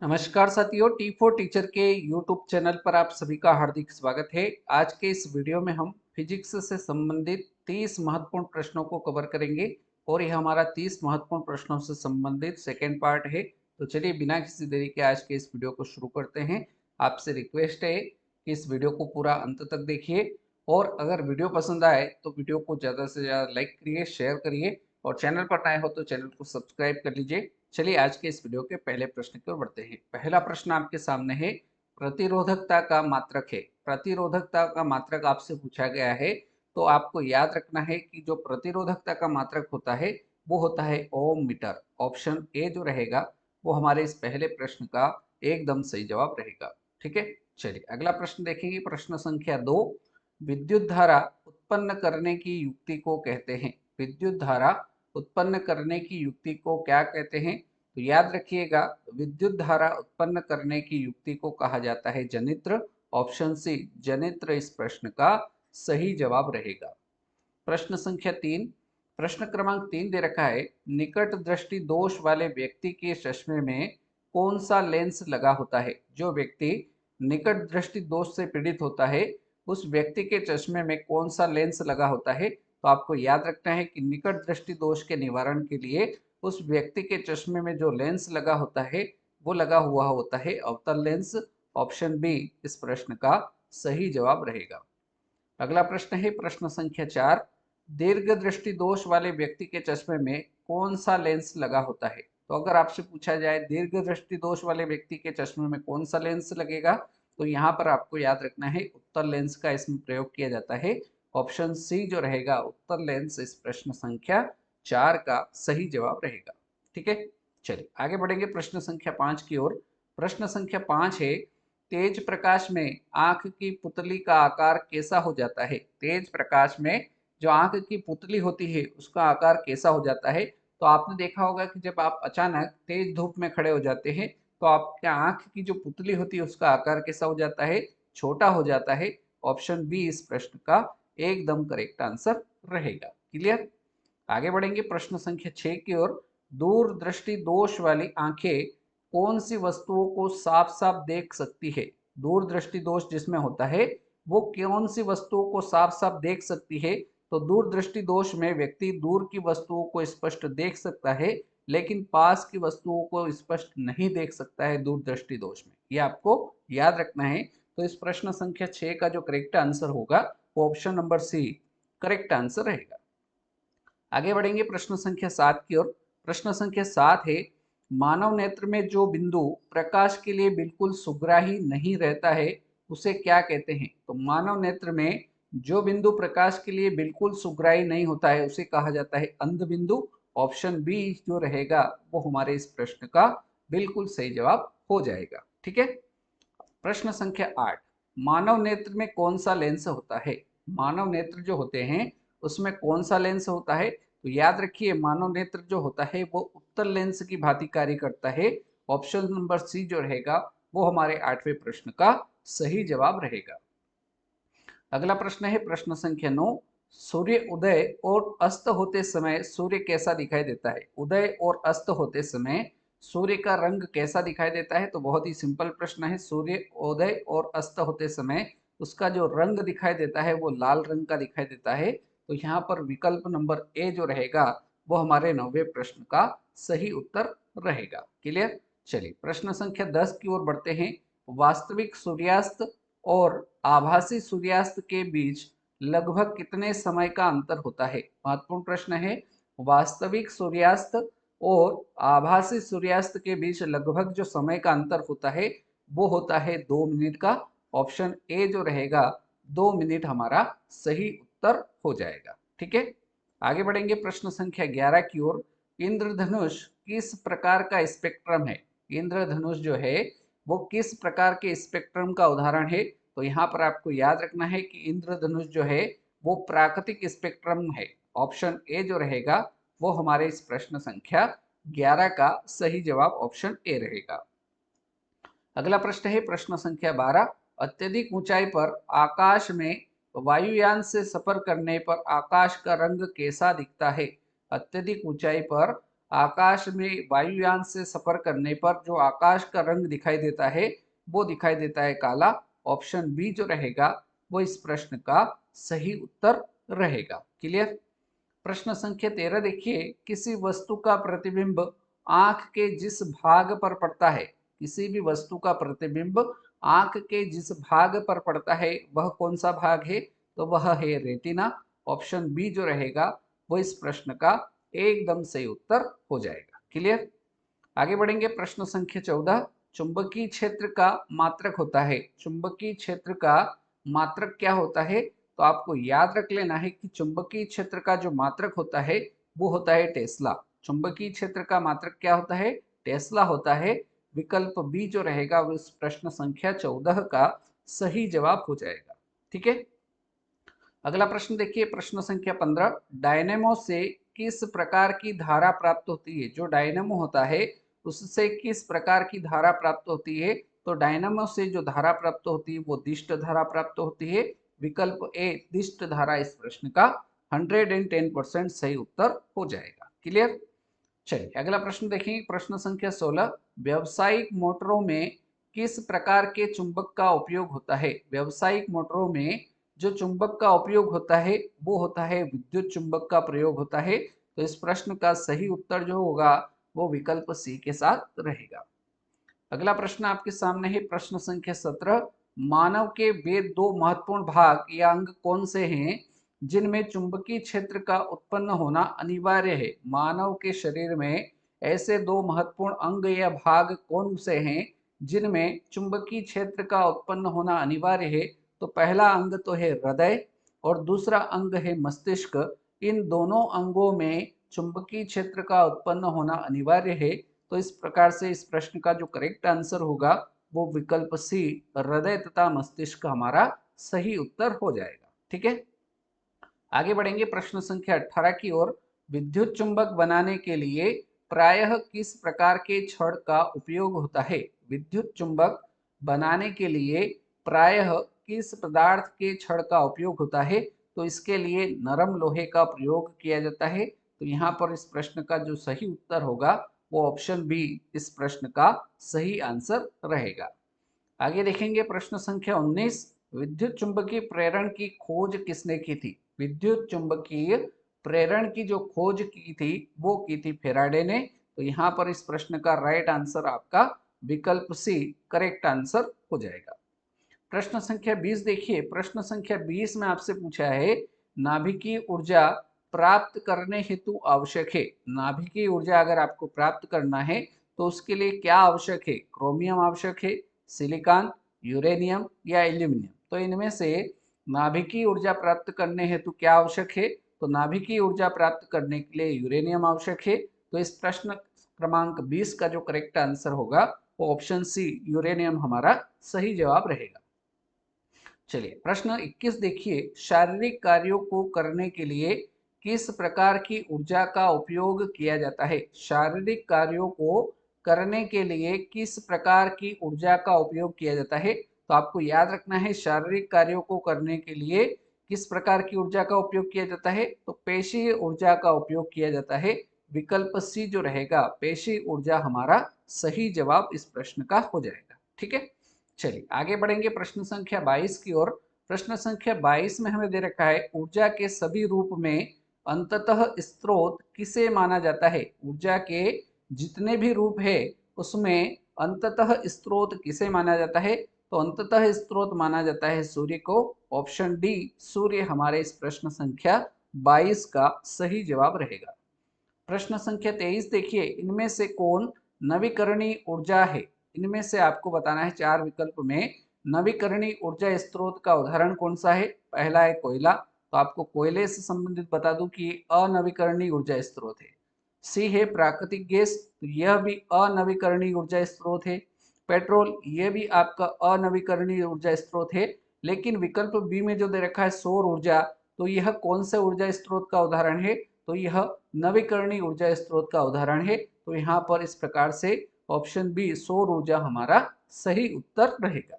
नमस्कार साथियों, T4 teacher के यूट्यूब चैनल पर आप सभी का हार्दिक स्वागत है। आज के इस वीडियो में हम फिजिक्स से संबंधित 30 महत्वपूर्ण प्रश्नों को कवर करेंगे और यह हमारा 30 महत्वपूर्ण प्रश्नों से संबंधित सेकेंड पार्ट है। तो चलिए बिना किसी देरी के आज के इस वीडियो को शुरू करते हैं। आपसे रिक्वेस्ट है कि इस वीडियो को पूरा अंत तक देखिए और अगर वीडियो पसंद आए तो वीडियो को ज़्यादा से ज़्यादा लाइक करिए, शेयर करिए और चैनल पर नए हो तो चैनल को सब्सक्राइब कर लीजिए। चलिए आज के इस वीडियो के पहले प्रश्न की ओर बढ़ते हैं। पहला प्रश्न आपके सामने है, प्रतिरोधकता का मात्रक है। प्रतिरोधकता का मात्रक आपसे पूछा गया है, तो आपको याद रखना है कि जो प्रतिरोधकता का मात्रक होता है वो होता है ओम मीटर। ऑप्शन ए जो रहेगा वो हमारे इस पहले प्रश्न का एकदम सही जवाब रहेगा। ठीक है, चलिए अगला प्रश्न देखेंगे। प्रश्न संख्या 2, विद्युत धारा उत्पन्न करने की युक्ति को कहते हैं। विद्युत धारा उत्पन्न करने की युक्ति को क्या कहते हैं? तो याद रखिएगा, विद्युत धारा उत्पन्न करने की युक्ति को कहा जाता है जनित्र। ऑप्शन सी जनित्र इस प्रश्न का सही जवाब रहेगा। प्रश्न संख्या 3, प्रश्न क्रमांक 3 दे रखा है, निकट दृष्टि दोष वाले व्यक्ति के चश्मे में कौन सा लेंस लगा होता है? जो व्यक्ति निकट दृष्टि दोष से पीड़ित होता है उस व्यक्ति के चश्मे में कौन सा लेंस लगा होता है? तो आपको याद रखना है कि निकट दृष्टि दोष के निवारण के लिए उस व्यक्ति के चश्मे में जो लेंस लगा होता है वो लगा हुआ होता है अवतल लेंस। ऑप्शन बी इस प्रश्न का सही जवाब रहेगा। अगला प्रश्न है प्रश्न संख्या 4, दीर्घ दृष्टि दोष वाले व्यक्ति के चश्मे में कौन सा लेंस लगा होता है? तो अगर आपसे पूछा जाए दीर्घ दृष्टि दोष वाले व्यक्ति के चश्मे में कौन सा लेंस लगेगा, तो यहाँ पर आपको याद रखना है उत्तल लेंस का इसमें प्रयोग किया जाता है। ऑप्शन सी जो रहेगा उत्तल लेंस इस प्रश्न संख्या 4 का सही जवाब रहेगा। ठीक है, चलिए आगे बढ़ेंगे प्रश्न संख्या 5 की ओर। प्रश्न संख्या 5 है, तेज प्रकाश में आंख की पुतली का आकार कैसा हो जाता है? तेज प्रकाश में जो आंख की पुतली होती है उसका आकार कैसा हो जाता है? तो आपने देखा होगा कि जब आप अचानक तेज धूप में खड़े हो जाते हैं तो आपके आंख की जो पुतली होती है उसका आकार कैसा हो जाता है? छोटा हो जाता है। ऑप्शन बी इस प्रश्न का एकदम करेक्ट आंसर रहेगा। क्लियर, आगे बढ़ेंगे प्रश्न संख्या 6 की ओर। दूरदृष्टि दोष वाली आंखें कौन सी वस्तुओं को साफ साफ देख सकती है? दूरदृष्टि दोष जिसमें होता है वो कौन सी वस्तुओं को साफ साफ देख सकती है? तो दूरदृष्टि दोष में व्यक्ति दूर की वस्तुओं को स्पष्ट देख सकता है लेकिन पास की वस्तुओं को स्पष्ट नहीं देख सकता है दूरदृष्टि दोष में। ये आपको याद रखना है। तो इस प्रश्न संख्या 6 का जो करेक्ट आंसर होगा वो option number c correct answer रहेगा। आगे बढ़ेंगे प्रश्न संख्या 7 की ओर। प्रश्न संख्या 7 है, मानव नेत्र में जो बिंदु प्रकाश के लिए बिल्कुल सुग्राही नहीं रहता है उसे क्या कहते हैं? तो मानव नेत्र में जो बिंदु प्रकाश के लिए बिल्कुल सुग्राही नहीं होता है उसे कहा जाता है अंध बिंदु। ऑप्शन बी जो रहेगा वो हमारे इस प्रश्न का बिल्कुल सही जवाब हो जाएगा। ठीक है, प्रश्न संख्या 8, मानव नेत्र में कौन सा लेंस होता है? मानव नेत्र जो होते हैं उसमें कौन सा लेंस होता है? तो याद रखिए मानव नेत्र जो होता है वो उत्तल लेंस की भांति कार्य करता है। ऑप्शन नंबर सी जो रहेगा वो हमारे 8वें प्रश्न का सही जवाब रहेगा। अगला प्रश्न है प्रश्न संख्या 9, सूर्य उदय और अस्त होते समय सूर्य कैसा दिखाई देता है? उदय और अस्त होते समय सूर्य का रंग कैसा दिखाई देता है? तो बहुत ही सिंपल प्रश्न है। सूर्य उदय और अस्त होते समय उसका जो रंग दिखाई देता है वो लाल रंग का दिखाई देता है। तो यहाँ पर विकल्प नंबर ए जो रहेगा वो हमारे 9वें प्रश्न का सही उत्तर रहेगा। क्लियर, चलिए प्रश्न संख्या 10 की ओर बढ़ते हैं। वास्तविक सूर्यास्त और आभासी सूर्यास्त के बीच लगभग कितने समय का अंतर होता है? महत्वपूर्ण प्रश्न है। वास्तविक सूर्यास्त और आभासी सूर्यास्त के बीच लगभग जो समय का अंतर होता है वो होता है 2 मिनट का। ऑप्शन ए जो रहेगा 2 मिनट हमारा सही उत्तर हो जाएगा। ठीक है, आगे बढ़ेंगे प्रश्न संख्या 11 की ओर। इंद्रधनुष किस प्रकार का स्पेक्ट्रम है? इंद्रधनुष जो है वो किस प्रकार के स्पेक्ट्रम का उदाहरण है? तो यहाँ पर आपको याद रखना है कि इंद्रधनुष जो है वो प्राकृतिक स्पेक्ट्रम है। ऑप्शन ए जो रहेगा वो हमारे इस प्रश्न संख्या 11 का सही जवाब ऑप्शन ए रहेगा। अगला प्रश्न है प्रश्न संख्या 12, अत्यधिक ऊंचाई पर आकाश में वायुयान से सफर करने पर आकाश का रंग कैसा दिखता है? अत्यधिक ऊंचाई पर आकाश में वायुयान से सफर करने पर जो आकाश का रंग दिखाई देता है वो दिखाई देता है काला। ऑप्शन बी जो रहेगा वो इस प्रश्न का सही उत्तर रहेगा। क्लियर। प्रश्न संख्या 13 देखिए, किसी वस्तु का प्रतिबिंब आंख के जिस भाग पर पड़ता है, किसी भी वस्तु का प्रतिबिंब आंख के जिस भाग पर पड़ता है वह कौन सा भाग है, तो वह है रेटिना। ऑप्शन बी जो रहेगा वो इस प्रश्न का एकदम सही उत्तर हो जाएगा। क्लियर। आगे बढ़ेंगे। प्रश्न संख्या 14, चुंबकीय क्षेत्र का मात्रक होता है। चुंबकीय क्षेत्र का मात्रक क्या होता है, तो आपको याद रख लेना है कि चुंबकीय क्षेत्र का जो मात्रक होता है वो होता है टेस्ला। चुंबकीय क्षेत्र का मात्रक क्या होता है, टेस्ला होता है। विकल्प बी जो रहेगा वो इस प्रश्न संख्या 14 का सही जवाब हो जाएगा। ठीक है। अगला प्रश्न देखिए, प्रश्न संख्या 15, डायनेमो से किस प्रकार की धारा प्राप्त होती है। जो डायनेमो होता है उससे किस प्रकार की धारा प्राप्त होती है, तो डायनेमो से जो धारा प्राप्त होती है वो दिष्ट धारा प्राप्त होती है। विकल्प ए दिष्ट धारा इस प्रश्न का 110% सही उत्तर हो जाएगा। क्लियर। चलिए अगला प्रश्न देखेंगे। प्रश्न संख्या 16, व्यावसायिक मोटरों में किस प्रकार के चुंबक का उपयोग होता है। व्यावसायिक मोटरों में जो चुंबक का उपयोग होता है वो होता है विद्युत चुंबक का प्रयोग होता है। तो इस प्रश्न का सही उत्तर जो होगा वो विकल्प सी के साथ रहेगा। अगला प्रश्न आपके सामने है। प्रश्न संख्या 17, मानव के वे दो महत्वपूर्ण भाग या अंग कौन से हैं जिनमें चुंबकीय क्षेत्र का उत्पन्न होना अनिवार्य है। मानव के शरीर में ऐसे दो महत्वपूर्ण अंग या भाग कौन से हैं जिनमें चुंबकीय क्षेत्र का उत्पन्न होना अनिवार्य है, तो पहला अंग तो है हृदय और दूसरा अंग है मस्तिष्क। इन दोनों अंगों में चुंबकीय क्षेत्र का उत्पन्न होना अनिवार्य है। तो इस प्रकार से इस प्रश्न का जो करेक्ट आंसर होगा वो विकल्प सी हृदय तथा मस्तिष्क हमारा सही उत्तर हो जाएगा। ठीक है। आगे बढ़ेंगे। प्रश्न संख्या 18 की ओर, विद्युत चुंबक बनाने के लिए प्रायः किस प्रकार के छड़ का उपयोग होता है। विद्युत चुंबक बनाने के लिए प्रायः किस पदार्थ के छड़ का उपयोग होता है, तो इसके लिए नरम लोहे का प्रयोग किया जाता है। तो यहाँ पर इस प्रश्न का जो सही उत्तर होगा वो ऑप्शन बी इस प्रश्न का सही आंसर रहेगा। आगे देखेंगे। प्रश्न संख्या 19, विद्युत चुंबकीय प्रेरण की खोज किसने की थी। विद्युत चुंबकीय प्रेरण की जो खोज की थी वो की थी फेराडे ने। तो यहाँ पर इस प्रश्न का राइट आंसर आपका विकल्प सी करेक्ट आंसर हो जाएगा। प्रश्न संख्या 20 देखिए। प्रश्न संख्या 20 में आपसे पूछा है, नाभिकीय ऊर्जा प्राप्त करने हेतु आवश्यक है। नाभिकीय ऊर्जा अगर आपको प्राप्त करना है तो उसके लिए क्या आवश्यक है। क्रोमियम आवश्यक है, सिलिकॉन, यूरेनियम या एल्यूमिनियम। तो इनमें से नाभिकीय ऊर्जा प्राप्त करने हेतु क्या आवश्यक है, तो नाभिकीय ऊर्जा प्राप्त करने के लिए यूरेनियम आवश्यक है। तो इस प्रश्न क्रमांक 20 का जो करेक्ट आंसर होगा वो ऑप्शन सी यूरेनियम हमारा सही जवाब रहेगा। चलिए प्रश्न 21 देखिए, शारीरिक कार्यों को करने के लिए किस प्रकार की ऊर्जा का उपयोग किया जाता है। शारीरिक कार्यों को करने के लिए किस प्रकार की ऊर्जा का उपयोग किया जाता है, तो आपको याद रखना है शारीरिक कार्यों को करने के लिए किस प्रकार की ऊर्जा का उपयोग किया जाता है, तो पेशीय ऊर्जा का उपयोग किया जाता है। विकल्प सी जो रहेगा पेशीय ऊर्जा हमारा सही जवाब इस प्रश्न का हो जाएगा। ठीक है। चलिए आगे बढ़ेंगे। प्रश्न संख्या 22 की ओर। प्रश्न संख्या 22 में हमें दे रखा है, ऊर्जा के सभी रूप में अंततः स्रोत किसे माना जाता है। ऊर्जा के जितने भी रूप है उसमें अंततः स्रोत किसे माना जाता है, तो अंततः स्रोत माना जाता है सूर्य को। ऑप्शन डी सूर्य हमारे इस प्रश्न संख्या 22 का सही जवाब रहेगा। प्रश्न संख्या 23 देखिए, इनमें से कौन नवीकरणीय ऊर्जा है। इनमें से आपको बताना है चार विकल्प में नवीकरणीय ऊर्जा स्रोत का उदाहरण कौन सा है। पहला है कोयला, तो आपको कोयले से संबंधित बता दूं कि अनवीकरणीय ऊर्जा स्रोत है। सी है प्राकृतिक गैस, तो यह भी अनवीकरणीय ऊर्जा स्रोत है। पेट्रोल, यह भी आपका अनवीकरणीय ऊर्जा स्रोत है। लेकिन विकल्प बी में जो दे रखा है सौर ऊर्जा, तो यह कौन से ऊर्जा स्रोत का उदाहरण है, तो यह नवीकरणीय ऊर्जा स्रोत का उदाहरण है। तो यहाँ पर इस प्रकार से ऑप्शन बी सौर ऊर्जा हमारा सही उत्तर रहेगा।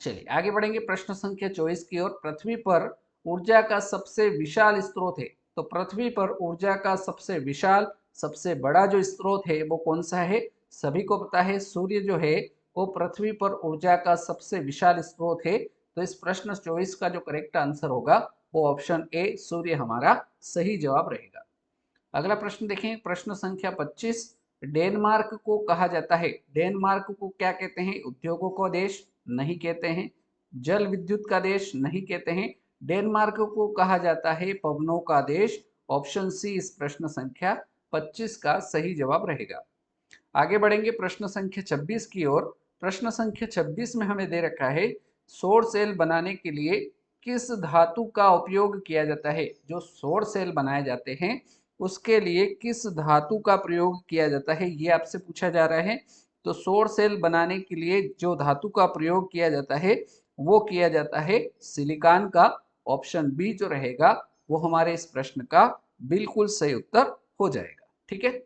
चलिए आगे बढ़ेंगे। प्रश्न संख्या 24 की ओर। पृथ्वी पर ऊर्जा का सबसे विशाल स्रोत है, तो पृथ्वी पर ऊर्जा का सबसे विशाल सबसे बड़ा जो स्रोत है वो कौन सा है? सभी को पता है सूर्य जो है वो पृथ्वी पर ऊर्जा का सबसे विशाल स्रोत है। तो इस प्रश्न 24 का जो करेक्ट आंसर होगा वो ऑप्शन ए सूर्य हमारा सही जवाब रहेगा। अगला प्रश्न देखें, प्रश्न संख्या 25। डेनमार्क को कहा जाता है, डेनमार्क को क्या कहते हैं? उद्योगों का देश नहीं कहते हैं, जल विद्युत का देश नहीं कहते हैं, डेनमार्क को कहा जाता है पवनों का देश। ऑप्शन सी इस प्रश्न संख्या 25 का सही जवाब रहेगा। आगे बढ़ेंगे प्रश्न संख्या 26 की ओर। प्रश्न संख्या 26 में हमें दे रखा है सौर सेल बनाने के लिए किस धातु का उपयोग किया जाता है? जो सौर सेल बनाए जाते हैं उसके लिए किस धातु का प्रयोग किया जाता है, ये आपसे पूछा जा रहा है। तो सौर सेल बनाने के लिए जो धातु का प्रयोग किया जाता है वो किया जाता है सिलिकॉन का। ऑप्शन बी जो रहेगा वो हमारे इस प्रश्न का बिल्कुल सही उत्तर हो जाएगा। ठीक है,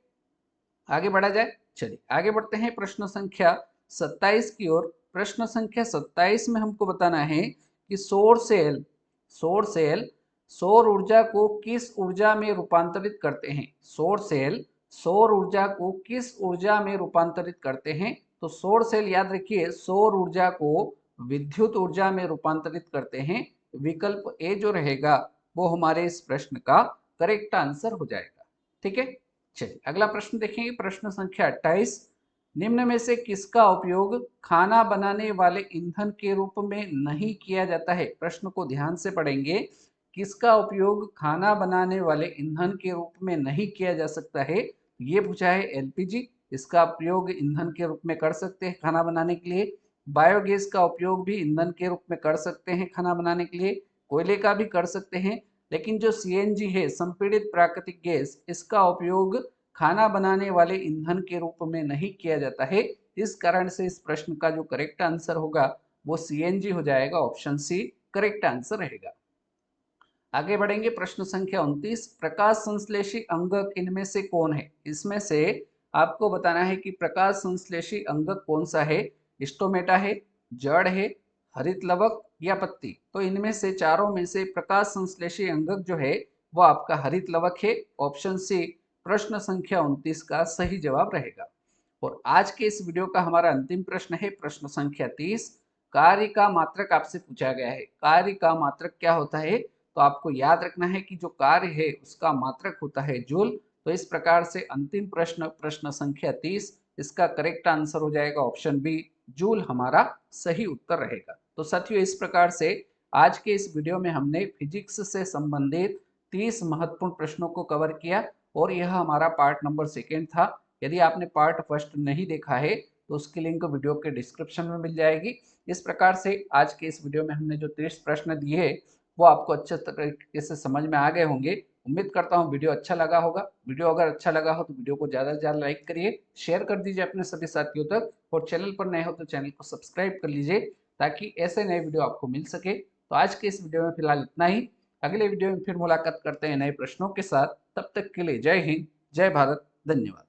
आगे बढ़ा जाए। चलिए आगे बढ़ते हैं प्रश्न संख्या 27 की ओर। प्रश्न संख्या 27 में हमको बताना है कि सौर सेल सौर ऊर्जा को किस ऊर्जा में रूपांतरित करते हैं? सौर सेल सौर ऊर्जा को किस ऊर्जा में रूपांतरित करते हैं? तो सौर सेल याद रखिए सौर ऊर्जा को विद्युत ऊर्जा में रूपांतरित करते हैं। विकल्प ए जो रहेगा वो हमारे इस प्रश्न का करेक्ट आंसर हो जाएगा। ठीक है, चलिए अगला प्रश्न देखेंगे, प्रश्न संख्या 28। निम्न में से किसका उपयोग खाना बनाने वाले ईंधन के रूप में नहीं किया जाता है? प्रश्न को ध्यान से पढ़ेंगे। किसका उपयोग खाना बनाने वाले ईंधन के रूप में नहीं किया जा सकता है? ये पूछा है। एलपीजी इसका प्रयोग ईंधन के रूप में कर सकते हैं खाना बनाने के लिए। बायोगैस का उपयोग भी ईंधन के रूप में कर सकते हैं खाना बनाने के लिए। कोयले का भी कर सकते हैं। लेकिन जो सीएनजी है, संपीड़ित प्राकृतिक गैस, इसका उपयोग खाना बनाने वाले ईंधन के रूप में नहीं किया जाता है। इस कारण से इस प्रश्न का जो करेक्ट आंसर होगा वो सीएनजी हो जाएगा। ऑप्शन सी करेक्ट आंसर रहेगा। आगे बढ़ेंगे प्रश्न संख्या 29। प्रकाश संश्लेषी अंगक इनमें से कौन है? इसमें से आपको बताना है कि प्रकाश संश्लेषी अंगक कौन सा है। स्टोमेटा है, जड़ है, हरित लवक या पत्ती? तो इनमें से चारों में से प्रकाश संश्लेषी अंगक जो है वो आपका हरित लवक है। ऑप्शन सी प्रश्न संख्या 29 का सही जवाब रहेगा। और आज के इस वीडियो का हमारा अंतिम प्रश्न है प्रश्न संख्या 30। कार्य का मात्रक आपसे पूछा गया है। कार्य का मात्रक क्या होता है? तो आपको याद रखना है कि जो कार्य है उसका मात्रक होता है जूल। तो इस प्रकार से अंतिम प्रश्न प्रश्न संख्या 30, इसका करेक्ट आंसर हो जाएगा ऑप्शन बी, जूल हमारा सही उत्तर रहेगा। तो साथियों इस प्रकार से आज के इस वीडियो में हमने फिजिक्स से संबंधित 30 महत्वपूर्ण प्रश्नों को कवर किया और यह हमारा पार्ट नंबर 2 था। यदि आपने पार्ट फर्स्ट नहीं देखा है तो उसकी लिंक वीडियो के डिस्क्रिप्शन में मिल जाएगी। इस प्रकार से आज के इस वीडियो में हमने जो 30 प्रश्न दिए वो आपको अच्छे तरीके से समझ में आ गए होंगे। उम्मीद करता हूँ वीडियो अच्छा लगा होगा। वीडियो अगर अच्छा लगा हो तो वीडियो को ज़्यादा से ज़्यादा लाइक करिए, शेयर कर दीजिए अपने सभी साथियों तक, और चैनल पर नए हो तो चैनल को सब्सक्राइब कर लीजिए ताकि ऐसे नए वीडियो आपको मिल सके। तो आज के इस वीडियो में फिलहाल इतना ही। अगले वीडियो में फिर मुलाकात करते हैं नए प्रश्नों के साथ। तब तक के लिए जय हिंद, जय भारत, धन्यवाद।